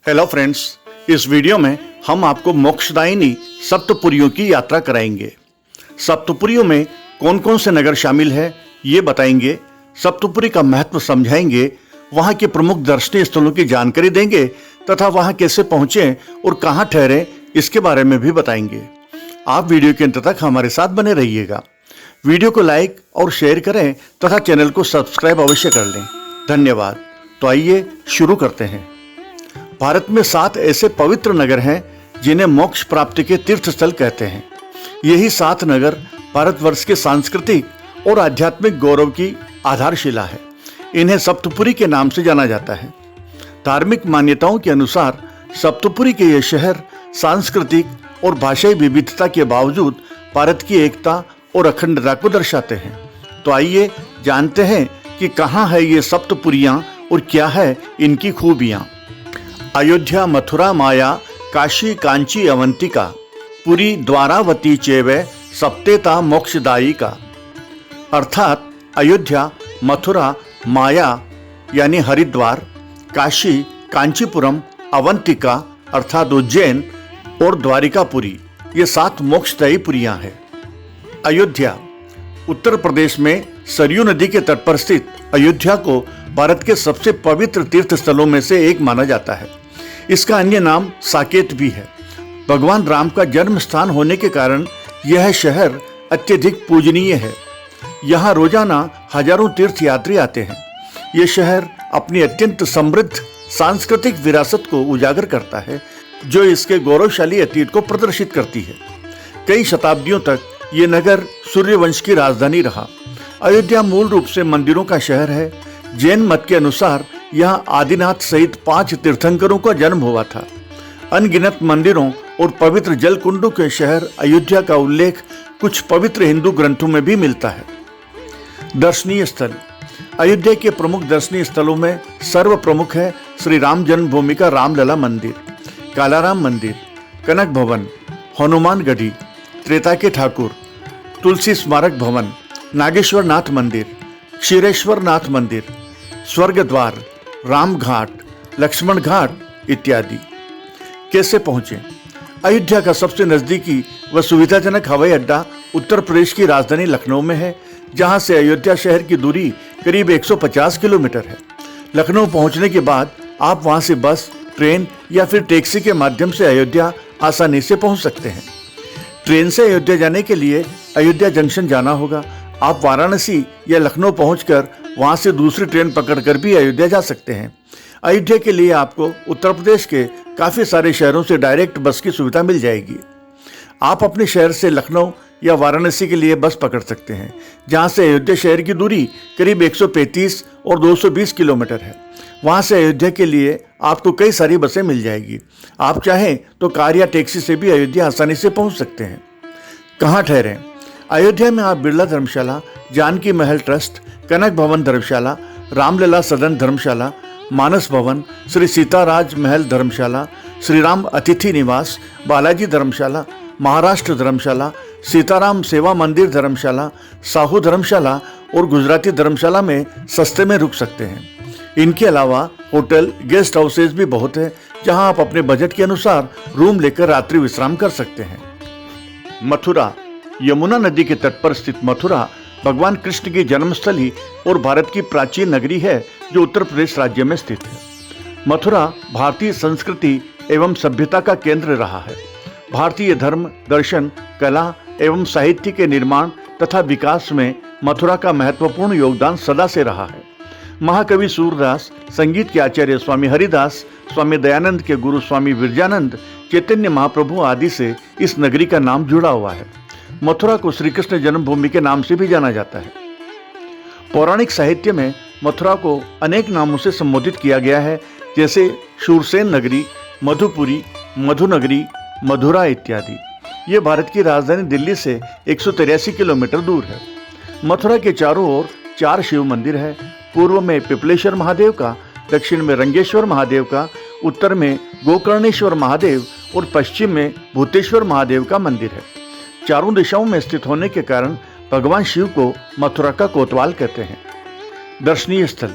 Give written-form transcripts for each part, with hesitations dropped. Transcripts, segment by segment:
Hello friends, इस video में हम आपको मोक्षदायिनी सप्तपुरियों की यात्रा कराएंगे। सप्तपुरियों में कौन कौन से नगर शामिल है ये बताएंगे, सप्तपुरी का महत्व समझाएंगे, वहाँ के प्रमुख दर्शनीय स्थलों की जानकारी देंगे तथा वहाँ कैसे पहुँचें और कहाँ ठहरें इसके बारे में भी बताएंगे। आप वीडियो के अंत तक हमारे साथ बने रहिएगा। वीडियो को लाइक और शेयर करें तथा चैनल को सब्सक्राइब अवश्य कर लें। धन्यवाद। तो आइए शुरू करते हैं। भारत में 7 ऐसे पवित्र नगर हैं जिन्हें मोक्ष प्राप्ति के तीर्थ स्थल कहते हैं। यही 7 नगर भारतवर्ष के सांस्कृतिक और आध्यात्मिक गौरव की आधारशिला है। इन्हें सप्तपुरी के नाम से जाना जाता है। धार्मिक मान्यताओं के अनुसार सप्तपुरी के ये शहर सांस्कृतिक और भाषाई विविधता के बावजूद भारत की एकता और अखंडता को दर्शाते हैं। तो आइए जानते हैं कि कहाँ है ये सप्तपुरियां और क्या है इनकी खूबियां। अयोध्या, मथुरा, माया, काशी, कांची, अवंतिका, पुरी, द्वारावती चैव सप्तेता मोक्षदायिका। अर्थात अयोध्या, मथुरा, माया यानी हरिद्वार, काशी, कांचीपुरम, अवंतिका अर्थात उज्जैन और द्वारिकापुरी ये 7 मोक्षदायी पुरियां हैं। अयोध्या उत्तर प्रदेश में सरयू नदी के तट पर स्थित अयोध्या को भारत के सबसे पवित्र तीर्थ स्थलों में से एक माना जाता है। इसका अन्य नाम साकेत भी है। भगवान राम का जन्म स्थान होने के कारण यह शहर अत्यधिक पूजनीय है। यहाँ रोजाना हजारों तीर्थयात्री आते हैं। यह शहर अपनी अत्यंत समृद्ध सांस्कृतिक विरासत को उजागर करता है, जो इसके गौरवशाली अतीत को प्रदर्शित करती है। कई शताब्दियों तक ये नगर सूर्यवंश की राजधानी रहा। अयोध्या मूल रूप से मंदिरों का शहर है। जैन मत के अनुसार यहाँ आदिनाथ सहित 5 तीर्थंकरों का जन्म हुआ था। अनगिनत मंदिरों और पवित्र जल कुंडों के शहर अयोध्या का उल्लेख कुछ पवित्र हिंदू ग्रंथों में भी मिलता है। दर्शनीय स्थल। अयोध्या के प्रमुख दर्शनीय स्थलों में सर्व प्रमुख है श्री राम जन्मभूमि का रामलला मंदिर, कालाराम मंदिर, कनक भवन, हनुमान गढ़ी, त्रेता के ठाकुर, तुलसी स्मारक भवन, नागेश्वर नाथ मंदिर, क्षीरेश्वर नाथ मंदिर, स्वर्ग द्वार, राम घाट, लक्ष्मण घाट इत्यादि। कैसे पहुंचे? अयोध्या का सबसे नजदीकी व सुविधाजनक हवाई अड्डा उत्तर प्रदेश की राजधानी लखनऊ में है, जहां से अयोध्या शहर की दूरी करीब 150 किलोमीटर है। लखनऊ पहुंचने के बाद आप वहां से बस, ट्रेन या फिर टैक्सी के माध्यम से अयोध्या आसानी से पहुंच सकते हैं। ट्रेन से अयोध्या जाने के लिए अयोध्या जंक्शन जाना होगा। आप वाराणसी या लखनऊ पहुंचकर वहां से दूसरी ट्रेन पकड़कर भी अयोध्या जा सकते हैं। अयोध्या के लिए आपको उत्तर प्रदेश के काफ़ी सारे शहरों से डायरेक्ट बस की सुविधा मिल जाएगी। आप अपने शहर से लखनऊ या वाराणसी के लिए बस पकड़ सकते हैं, जहां से अयोध्या शहर की दूरी करीब 135 और 220 किलोमीटर है। वहां से अयोध्या के लिए आपको कई सारी बसें मिल जाएगी। आप चाहें तो कार या टैक्सी से भी अयोध्या आसानी से पहुंच सकते हैं। कहाँ ठहरें? अयोध्या में आप बिरला धर्मशाला, जानकी महल ट्रस्ट, कनक भवन धर्मशाला, रामलला सदन धर्मशाला, मानस भवन, श्री सीताराज महल धर्मशाला, श्री राम अतिथि निवास, बालाजी धर्मशाला, महाराष्ट्र धर्मशाला, सीताराम सेवा मंदिर धर्मशाला, साहू धर्मशाला और गुजराती धर्मशाला में सस्ते में रुक सकते हैं। इनके अलावा होटल, गेस्ट हाउसेज भी बहुत है, जहां आप अपने बजट के अनुसार रूम लेकर रात्रि विश्राम कर सकते हैं। मथुरा। यमुना नदी के तट पर स्थित मथुरा भगवान कृष्ण की जन्मस्थली और भारत की प्राचीन नगरी है, जो उत्तर प्रदेश राज्य में स्थित है। मथुरा भारतीय संस्कृति एवं सभ्यता का केंद्र रहा है। भारतीय धर्म, दर्शन, कला एवं साहित्य के निर्माण तथा विकास में मथुरा का महत्वपूर्ण योगदान सदा से रहा है। महाकवि सूरदास, संगीत के आचार्य स्वामी हरिदास, स्वामी दयानंद के गुरु स्वामी विरजानंद, चैतन्य महाप्रभु आदि से इस नगरी का नाम जुड़ा हुआ है। मथुरा को श्री कृष्ण जन्मभूमि के नाम से भी जाना जाता है। पौराणिक साहित्य में मथुरा को अनेक नामों से संबोधित किया गया है, जैसे शूरसेन नगरी, मधुपुरी, मधुनगरी, मधुरा इत्यादि। ये भारत की राजधानी दिल्ली से 183 किलोमीटर दूर है। मथुरा के चारों ओर 4 शिव मंदिर है। पूर्व में पिपलेश्वर महादेव का, दक्षिण में रंगेश्वर महादेव का, उत्तर में गोकर्णेश्वर महादेव और पश्चिम में भूतेश्वर महादेव का मंदिर है। चारों दिशाओं में स्थित होने के कारण भगवान शिव को मथुरा का कोतवाल कहते हैं। दर्शनीय स्थल।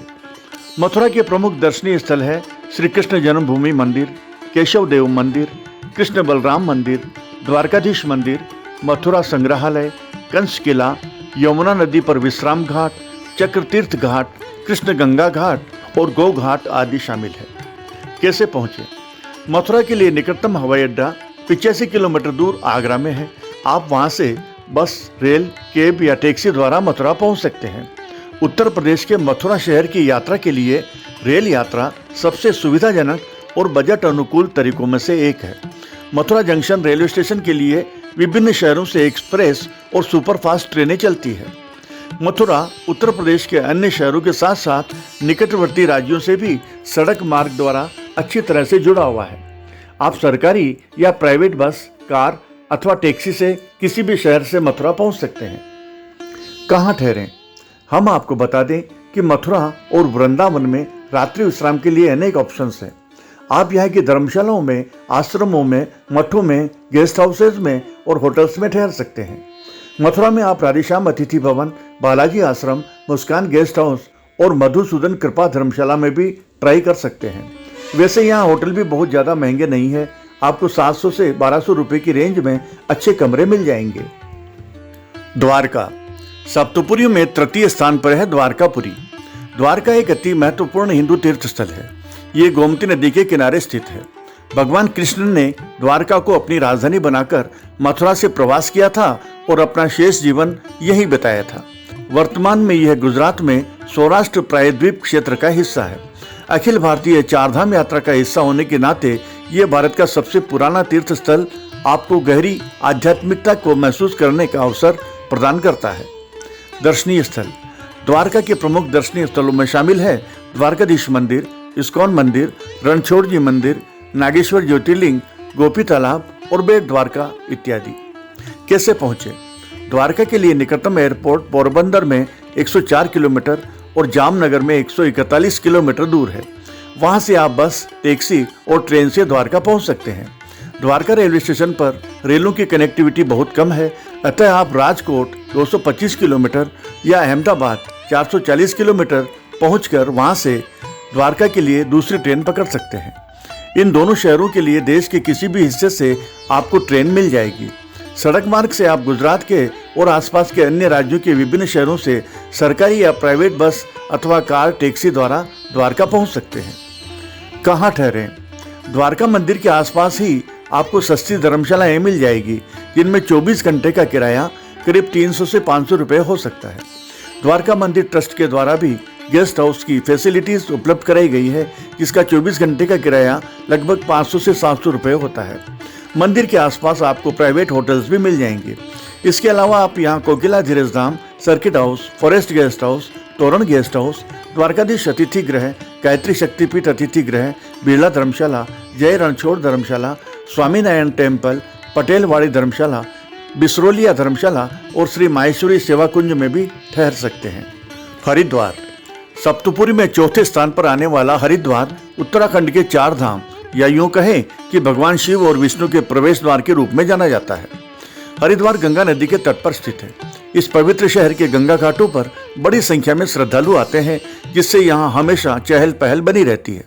मथुरा के प्रमुख दर्शनीय स्थल है श्री कृष्ण जन्मभूमि मंदिर, केशव देव मंदिर, कृष्ण बलराम मंदिर, द्वारकाधीश मंदिर, मथुरा संग्रहालय, कंस किला, यमुना नदी पर विश्राम घाट, चक्र तीर्थ घाट, कृष्ण गंगा घाट और गौ घाट आदि शामिल है। कैसे पहुँचे? मथुरा के लिए निकटतम हवाई अड्डा 85 किलोमीटर दूर आगरा में है। आप वहाँ से बस, रेल, कैब या टैक्सी द्वारा मथुरा पहुँच सकते हैं। उत्तर प्रदेश के मथुरा शहर की यात्रा के लिए रेल यात्रा सबसे सुविधाजनक और बजट अनुकूल तरीकों में से एक है। मथुरा जंक्शन रेलवे स्टेशन के लिए विभिन्न शहरों से एक्सप्रेस और सुपरफास्ट ट्रेनें चलती है। मथुरा उत्तर प्रदेश के अन्य शहरों के साथ साथ निकटवर्ती राज्यों से भी सड़क मार्ग द्वारा अच्छी तरह से जुड़ा हुआ है। आप सरकारी या प्राइवेट बस, कार अथवा टैक्सी से किसी भी शहर से मथुरा पहुंच सकते हैं। कहाँ ठहरें? हम आपको बता दें कि मथुरा और वृंदावन में रात्रि विश्राम के लिए अनेक ऑप्शंस हैं। आप यहाँ की धर्मशालाओं में, आश्रमों में, मठों में, गेस्ट हाउसेज में और होटल्स में ठहर सकते हैं। मथुरा में आप राधेश्याम अतिथि भवन, बालाजी आश्रम, मुस्कान गेस्ट हाउस और मधुसूदन कृपा धर्मशाला में भी ट्राई कर सकते हैं। वैसे यहाँ होटल भी बहुत ज़्यादा महंगे नहीं है। आपको 700 से 1200 रुपये की रेंज में अच्छे कमरे मिल जाएंगे। द्वारका सप्तपुरियों में तृतीय स्थान पर है द्वारकापुरी। द्वारका एक अति महत्वपूर्ण हिंदू तीर्थ स्थल है। ये गोमती नदी के किनारे स्थित है। भगवान कृष्ण ने द्वारका को अपनी राजधानी बनाकर मथुरा से प्रवास किया था और अपना शेष जीवन यहीं बिताया था। वर्तमान में यह गुजरात में सौराष्ट्र प्रायद्वीप क्षेत्र का हिस्सा है। अखिल भारतीय चारधाम यात्रा का हिस्सा होने के नाते यह भारत का सबसे पुराना तीर्थ स्थल आपको गहरी आध्यात्मिकता को महसूस करने का अवसर प्रदान करता है। दर्शनीय स्थल द्वारका के प्रमुख दर्शनीय स्थलों में शामिल है द्वारकाधीश मंदिर, इस्कॉन मंदिर, रणछोड़ जी मंदिर, नागेश्वर ज्योतिर्लिंग, गोपी तालाब और बेट द्वारका इत्यादि। कैसे पहुंचे? द्वारका के लिए निकटतम एयरपोर्ट पोरबंदर में 104 किलोमीटर और जामनगर में 141 किलोमीटर दूर है। वहां से आप बस, टैक्सी और ट्रेन से द्वारका पहुंच सकते हैं। द्वारका रेलवे स्टेशन पर रेलों की कनेक्टिविटी बहुत कम है, अतः आप राजकोट 225 किलोमीटर या अहमदाबाद 440 किलोमीटर पहुंचकर वहां से द्वारका के लिए दूसरी ट्रेन पकड़ सकते हैं। इन दोनों शहरों के लिए देश के किसी भी हिस्से से आपको ट्रेन मिल जाएगी। सड़क मार्ग से आप गुजरात के और आसपास के अन्य राज्यों के विभिन्न शहरों से सरकारी या प्राइवेट बस अथवा कार, टैक्सी द्वारा द्वारका पहुंच सकते हैं। कहाँ ठहरें? द्वारका मंदिर के आसपास ही आपको सस्ती धर्मशालाएं मिल जाएगी, जिनमें 24 घंटे का किराया करीब 300 से 500 रुपये हो सकता है। द्वारका मंदिर ट्रस्ट के द्वारा भी गेस्ट हाउस की फैसिलिटीज उपलब्ध कराई गई है, जिसका 24 घंटे का किराया लगभग 500 से 700 रुपये होता है। मंदिर के आसपास आपको प्राइवेट होटल्स भी मिल जाएंगे। इसके अलावा आप यहाँ Kokila Dheeraj Dham, circuit house, forest guest house, Toran guest house, Dwarkadhish अतिथि गृह, गायत्री शक्तिपीठ अतिथि गृह, बिरला धर्मशाला, जय रणछोड़ धर्मशाला, स्वामीनारायण टेम्पल, पटेलवाड़ी धर्मशाला, बिसरोलिया धर्मशाला और श्री माहेश्वरी सेवा कुंज में भी ठहर सकते हैं। हरिद्वार सप्तपुरी में चौथे स्थान पर आने वाला हरिद्वार उत्तराखंड के 4 धाम या यूं कहें कि भगवान शिव और विष्णु के प्रवेश द्वार के रूप में जाना जाता है। हरिद्वार गंगा नदी के तट पर स्थित है। इस पवित्र शहर के गंगा घाटों पर बड़ी संख्या में श्रद्धालु आते हैं, जिससे यहाँ हमेशा चहल पहल बनी रहती है।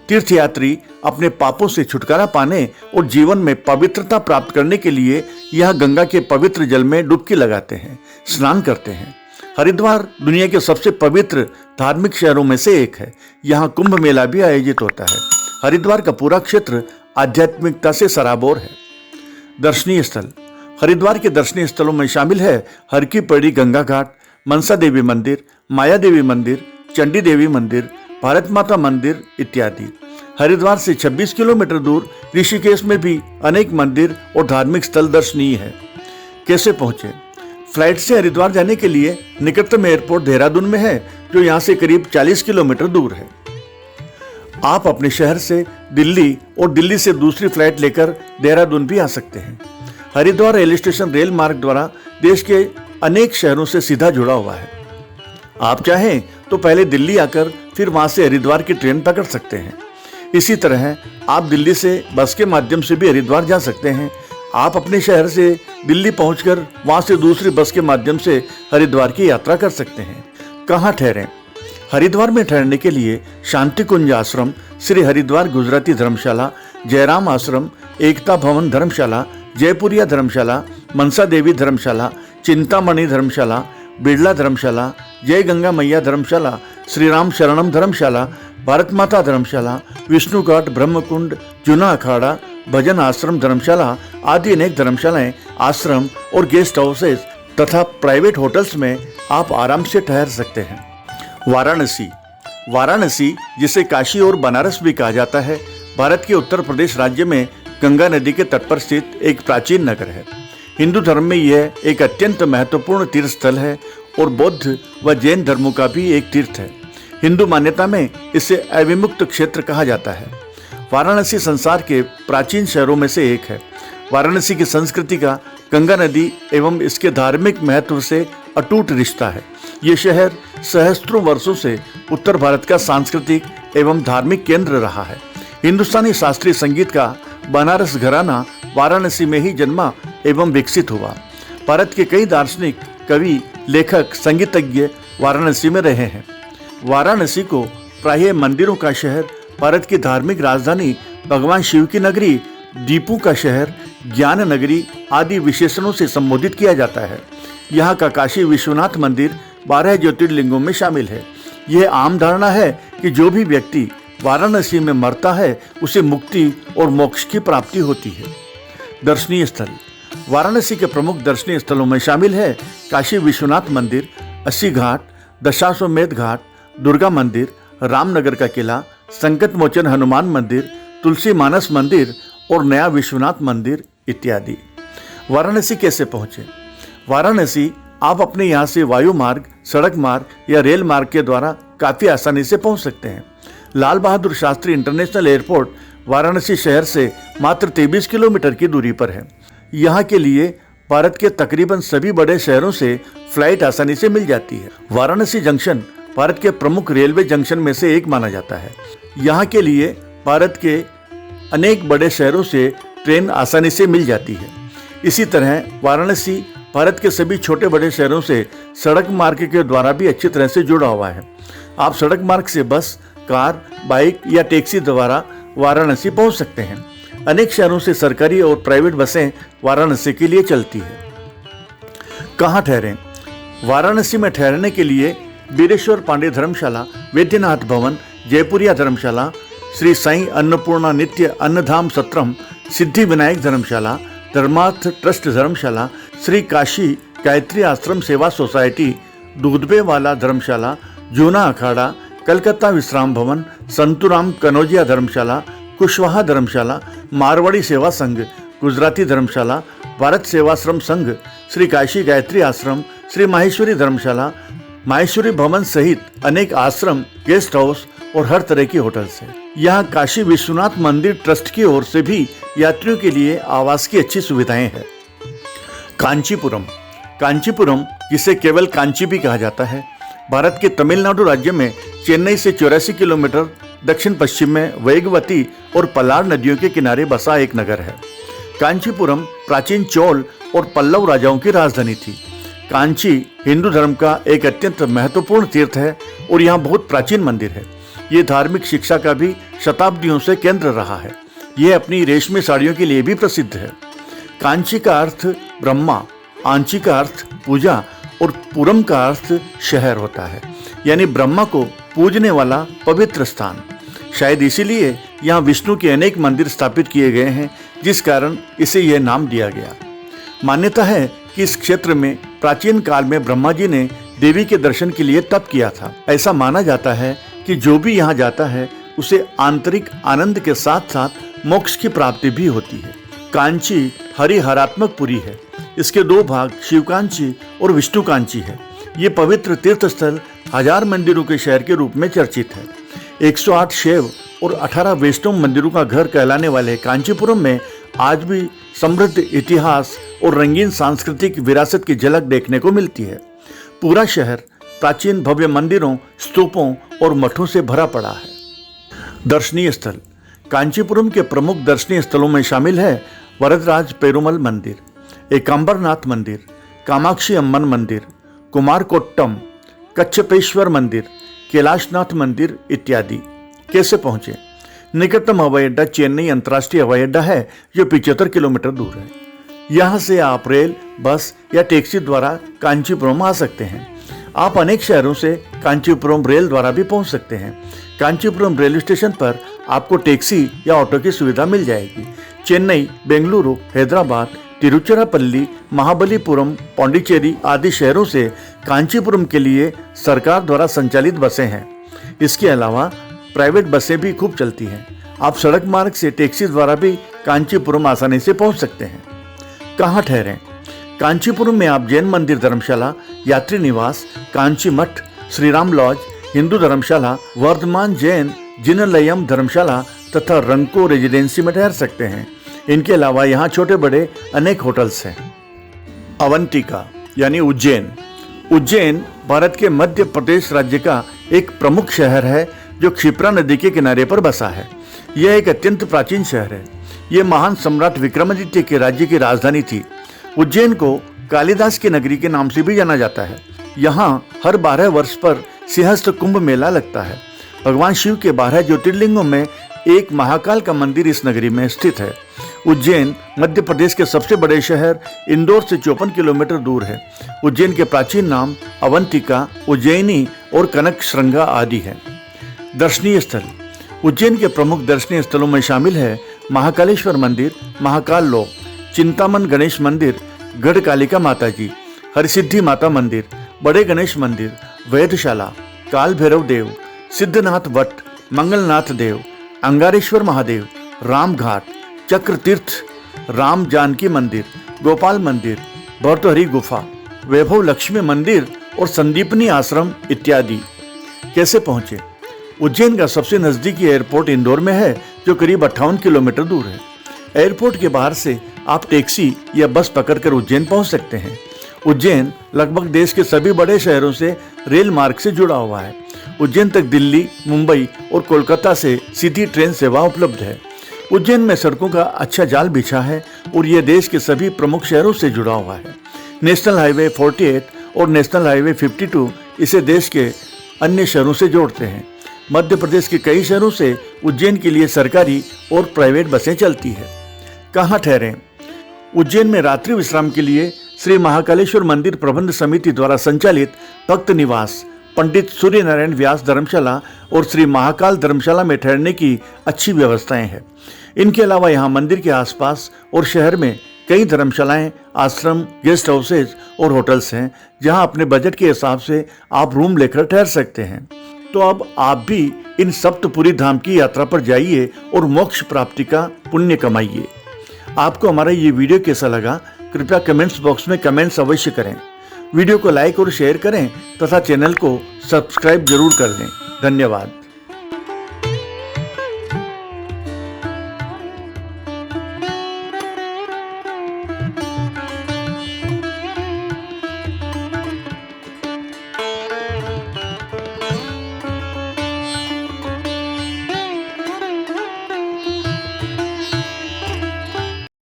तीर्थयात्री अपने पापों से छुटकारा पाने और जीवन में पवित्रता प्राप्त करने के लिए यहाँ गंगा के पवित्र जल में डुबकी लगाते हैं, स्नान करते हैं। हरिद्वार दुनिया के सबसे पवित्र धार्मिक शहरों में से एक है। यहाँ कुंभ मेला भी आयोजित होता है। हरिद्वार का पूरा क्षेत्र आध्यात्मिकता से सराबोर है। दर्शनीय स्थल हरिद्वार के दर्शनीय स्थलों में शामिल है हर की पैड़ी गंगा घाट, मनसा देवी मंदिर, माया देवी मंदिर, चंडी देवी मंदिर, भारत माता मंदिर इत्यादि। हरिद्वार से 26 किलोमीटर दूर ऋषिकेश में भी अनेक मंदिर और धार्मिक स्थल दर्शनीय है। कैसे पहुंचे? फ्लाइट से हरिद्वार जाने के लिए निकटतम एयरपोर्ट देहरादून में है, जो यहाँ से करीब 40 किलोमीटर दूर है। आप अपने शहर से दिल्ली और दिल्ली से दूसरी फ्लाइट लेकर देहरादून भी आ सकते हैं। हरिद्वार रेलवे स्टेशन रेल मार्ग द्वारा देश के अनेक शहरों से सीधा जुड़ा हुआ है। आप चाहें तो पहले दिल्ली आकर फिर वहां से हरिद्वार की ट्रेन पकड़ सकते हैं। इसी तरह आप दिल्ली से बस के माध्यम से भी हरिद्वार जा सकते हैं। आप अपने शहर से दिल्ली पहुंचकर वहां से दूसरी बस के माध्यम से हरिद्वार की यात्रा कर सकते हैं। कहाँ ठहरें? हरिद्वार में ठहरने के लिए शांति कुंज आश्रम, श्री हरिद्वार गुजराती धर्मशाला, जयराम आश्रम, एकता भवन धर्मशाला, जयपुरिया धर्मशाला, मनसा देवी धर्मशाला, चिंतामणि धर्मशाला, बिड़ला धर्मशाला, जय गंगा मैया धर्मशाला, श्री राम शरणम धर्मशाला, भारत माता धर्मशाला, विष्णु घाट, ब्रह्मकुंड, जूना अखाड़ा, भजन आश्रम धर्मशाला आदि अनेक धर्मशालाएं, आश्रम और गेस्ट हाउसेस तथा प्राइवेट होटल्स में आप आराम से ठहर सकते हैं। वाराणसी, वाराणसी जिसे काशी और बनारस भी कहा जाता है, भारत के उत्तर प्रदेश राज्य में गंगा नदी के तट पर स्थित एक प्राचीन नगर है। हिंदू धर्म में यह एक अत्यंत महत्वपूर्ण तीर्थ स्थल है और बौद्ध व जैन धर्मों का भी एक तीर्थ है। हिंदू मान्यता में इसे अविमुक्त क्षेत्र कहा जाता है। वाराणसी संसार के प्राचीन शहरों में से एक है। वाराणसी की संस्कृति का गंगा नदी एवं इसके धार्मिक महत्व से अटूट रिश्ता है। ये शहर सहस्त्रों वर्षों से उत्तर भारत का सांस्कृतिक एवं धार्मिक केंद्र रहा है। हिंदुस्तानी शास्त्रीय संगीत का बनारस घराना वाराणसी में ही जन्मा एवं विकसित हुआ। भारत के कई दार्शनिक, कवि, लेखक, संगीतज्ञ वाराणसी में रहे हैं। वाराणसी को प्रायः मंदिरों का शहर, भारत की धार्मिक राजधानी, भगवान शिव की नगरी, दीपों का शहर, ज्ञान नगरी आदि विशेषणों से संबोधित किया जाता है। यहाँ का काशी विश्वनाथ मंदिर 12 ज्योतिर्लिंगों में शामिल है। यह आम धारणा है कि जो भी व्यक्ति वाराणसी में मरता है उसे मुक्ति और मोक्ष की प्राप्ति होती है। दर्शनीय स्थल, वाराणसी के प्रमुख दर्शनीय स्थलों में शामिल है काशी विश्वनाथ मंदिर, 80 घाट, दशाश्वमेध घाट, दुर्गा मंदिर, रामनगर का किला, संकट मोचन हनुमान मंदिर, तुलसी मानस मंदिर और नया विश्वनाथ मंदिर इत्यादि। वाराणसी कैसे पहुँचे? वाराणसी आप अपने यहाँ से वायु मार्ग, सड़क मार्ग या रेल मार्ग के द्वारा काफ़ी आसानी से पहुँच सकते हैं। लाल बहादुर शास्त्री इंटरनेशनल एयरपोर्ट वाराणसी शहर से मात्र 23 किलोमीटर की दूरी पर है। यहाँ के लिए भारत के तकरीबन सभी बड़े शहरों से फ्लाइट आसानी से मिल जाती है। वाराणसी जंक्शन भारत के प्रमुख रेलवे जंक्शन में से एक माना जाता है। यहाँ के लिए भारत के अनेक बड़े शहरों से ट्रेन आसानी से मिल जाती है। इसी तरह वाराणसी भारत के सभी छोटे बड़े शहरों से सड़क मार्ग के द्वारा भी अच्छी तरह से जुड़ा हुआ है। आप सड़क मार्ग से बस, कार, बाइक या टैक्सी द्वारा वाराणसी पहुंच सकते हैं। अनेक शहरों से सरकारी और प्राइवेट बसें वाराणसी के लिए चलती है। कहाँ ठहरें? वाराणसी में ठहरने के लिए बीरेश्वर पांडे धर्मशाला, वैद्यनाथ भवन, जयपुरिया धर्मशाला, श्री साईं अन्नपूर्णा नित्य अन्नधाम सत्रम, सिद्धि विनायक धर्मशाला, धर्मार्थ ट्रस्ट धर्मशाला, श्री काशी गायत्री आश्रम सेवा सोसाइटी, दूधबेवाला धर्मशाला, जूना अखाड़ा, कलकत्ता विश्राम भवन, संतुराम कनौजिया धर्मशाला, कुशवाहा धर्मशाला, मारवाड़ी सेवा संघ, गुजराती धर्मशाला, भारत सेवाश्रम संघ, श्री काशी गायत्री आश्रम, श्री माहेश्वरी धर्मशाला, माहेश्वरी भवन सहित अनेक आश्रम, गेस्ट हाउस और हर तरह की होटल्स है। यहाँ काशी विश्वनाथ मंदिर ट्रस्ट की ओर से भी यात्रियों के लिए आवास की अच्छी सुविधाएं हैं। कांचीपुरम, कांचीपुरम जिसे केवल कांची भी कहा जाता है, भारत के तमिलनाडु राज्य में चेन्नई से 84 किलोमीटर दक्षिण पश्चिम में वेगवती और पलार नदियों के किनारे बसा एक नगर है। कांचीपुरम प्राचीन चोल और पल्लव राजाओं की राजधानी थी। कांची हिंदू धर्म का एक अत्यंत महत्वपूर्ण तीर्थ है और यहाँ बहुत प्राचीन मंदिर है। ये धार्मिक शिक्षा का भी शताब्दियों से केंद्र रहा है। यह अपनी रेशमी साड़ियों के लिए भी प्रसिद्ध है। कांची का अर्थ ब्रह्मा, आंची का अर्थ पूजा और पुरम का अर्थ शहर होता है, यानी ब्रह्मा को पूजने वाला पवित्र स्थान। शायद इसीलिए यहाँ विष्णु के अनेक मंदिर स्थापित किए गए हैं, जिस कारण इसे यह नाम दिया गया। मान्यता है कि इस क्षेत्र में प्राचीन काल में ब्रह्मा जी ने देवी के दर्शन के लिए तप किया था। ऐसा माना जाता है कि जो भी यहाँ जाता है उसे आंतरिक आनंद के साथ साथ मोक्ष की प्राप्ति भी होती है। कांची हरिहरात्मक पुरी है। इसके दो भाग शिवकांची और विष्णुकांची है। ये पवित्र तीर्थ स्थल 1000 मंदिरों के शहर के रूप में चर्चित है। 108 शैव और 18 वैष्णव मंदिरों का घर कहलाने वाले कांचीपुरम में आज भी समृद्ध इतिहास और रंगीन सांस्कृतिक विरासत की झलक देखने को मिलती है। पूरा शहर प्राचीन भव्य मंदिरों, स्तूपों और मठों से भरा पड़ा है। दर्शनीय स्थल, कांचीपुरम के प्रमुख दर्शनीय स्थलों में शामिल है वरदराज पेरुमल मंदिर, एकांबरनाथ मंदिर, कामाक्षी अम्मन मंदिर, कुमारकोट्टम, कच्छपेश्वर मंदिर, कैलाशनाथ मंदिर इत्यादि। कैसे पहुंचे? निकटतम हवाई अड्डा चेन्नई अंतर्राष्ट्रीय हवाई अड्डा है जो 75 किलोमीटर दूर है। यहाँ से आप रेल, बस या टैक्सी द्वारा कांचीपुरम आ सकते हैं। आप अनेक शहरों से कांचीपुरम रेल द्वारा भी पहुँच सकते हैं। कांचीपुरम रेलवे स्टेशन पर आपको टैक्सी या ऑटो की सुविधा मिल जाएगी। चेन्नई, बेंगलुरु, हैदराबाद, तिरुचिरापल्ली, महाबलीपुरम, पौंडीचेरी आदि शहरों से कांचीपुरम के लिए सरकार द्वारा संचालित बसें हैं। इसके अलावा प्राइवेट बसें भी खूब चलती हैं। आप सड़क मार्ग से टैक्सी द्वारा भी कांचीपुरम आसानी से पहुंच सकते हैं। कहाँ ठहरें? कांचीपुरम में आप जैन मंदिर धर्मशाला, यात्री निवास, कांची मठ, श्रीराम लॉज, हिंदू धर्मशाला, वर्धमान जैन जिनलयम धर्मशाला तथा रंको रेजिडेंसी में ठहर सकते हैं। इनके अलावा यहाँ छोटे बड़े अनेक होटल्स हैं। अवंतिका यानी उज्जैन। उज्जैन भारत के मध्य प्रदेश राज्य का एक प्रमुख शहर है जो क्षिप्रा नदी के किनारे पर बसा है। यह एक अत्यंत प्राचीन शहर है। यह महान सम्राट विक्रमादित्य के राज्य की राजधानी थी। उज्जैन को कालिदास की नगरी के नाम से भी जाना जाता है। यहाँ हर 12 वर्ष पर सिंहस्थ कुंभ मेला लगता है। भगवान शिव के 12 ज्योतिर्लिंगों में एक महाकाल का मंदिर इस नगरी में स्थित है। उज्जैन मध्य प्रदेश के सबसे बड़े शहर इंदौर से 54 किलोमीटर दूर है। उज्जैन के प्राचीन नाम अवंतिका, उज्जैनी और कनक श्रृंगा आदि है। दर्शनीय स्थल। उज्जैन के प्रमुख दर्शनीय स्थलों में शामिल है महाकालेश्वर मंदिर, महाकाल लोक, चिंतामन गणेश मंदिर, गढ़ कालिका माता जी, हरसिद्धि माता मंदिर, बड़े गणेश मंदिर, वेधशाला, काल भैरव देव, सिद्धनाथ वट, मंगलनाथ देव, अंगारेश्वर महादेव, राम घाट, चक्र तीर्थ, राम जानकी मंदिर, गोपाल मंदिर, भर्तृहरि गुफा, वैभव लक्ष्मी मंदिर और संदीपनी आश्रम इत्यादि। कैसे पहुंचे? उज्जैन का सबसे नजदीकी एयरपोर्ट इंदौर में है जो करीब 58 किलोमीटर दूर है। एयरपोर्ट के बाहर से आप टैक्सी या बस पकड़कर उज्जैन पहुंच सकते हैं। उज्जैन लगभग देश के सभी बड़े शहरों से रेल मार्ग से जुड़ा हुआ है। उज्जैन तक दिल्ली, मुंबई और कोलकाता से सीधी ट्रेन सेवा उपलब्ध है। उज्जैन में सड़कों का अच्छा जाल बिछा है और यह देश के सभी प्रमुख शहरों से जुड़ा हुआ है। नेशनल हाईवे 48 और नेशनल हाईवे 52 इसे देश के अन्य शहरों से जोड़ते हैं। मध्य प्रदेश के कई शहरों से उज्जैन के लिए सरकारी और प्राइवेट बसें चलती है। कहाँ ठहरें? उज्जैन में रात्रि विश्राम के लिए श्री महाकालेश्वर मंदिर प्रबंध समिति द्वारा संचालित भक्त निवास, पंडित सूर्य नारायण व्यास धर्मशाला और श्री महाकाल धर्मशाला में ठहरने की अच्छी व्यवस्थाएं हैं। इनके अलावा यहाँ मंदिर के आसपास और शहर में कई धर्मशालाएं, आश्रम, गेस्ट हाउसेज और होटल्स हैं जहां अपने बजट के हिसाब से आप रूम लेकर ठहर सकते हैं। तो अब आप भी इन सप्तपुरी धाम की यात्रा पर जाइए और मोक्ष प्राप्ति का पुण्य कमाइए। आपको हमारा ये वीडियो कैसा लगा कृपया कमेंट्स बॉक्स में कमेंट्स अवश्य करें। वीडियो को लाइक और शेयर करें तथा चैनल को सब्सक्राइब जरूर कर दें। धन्यवाद।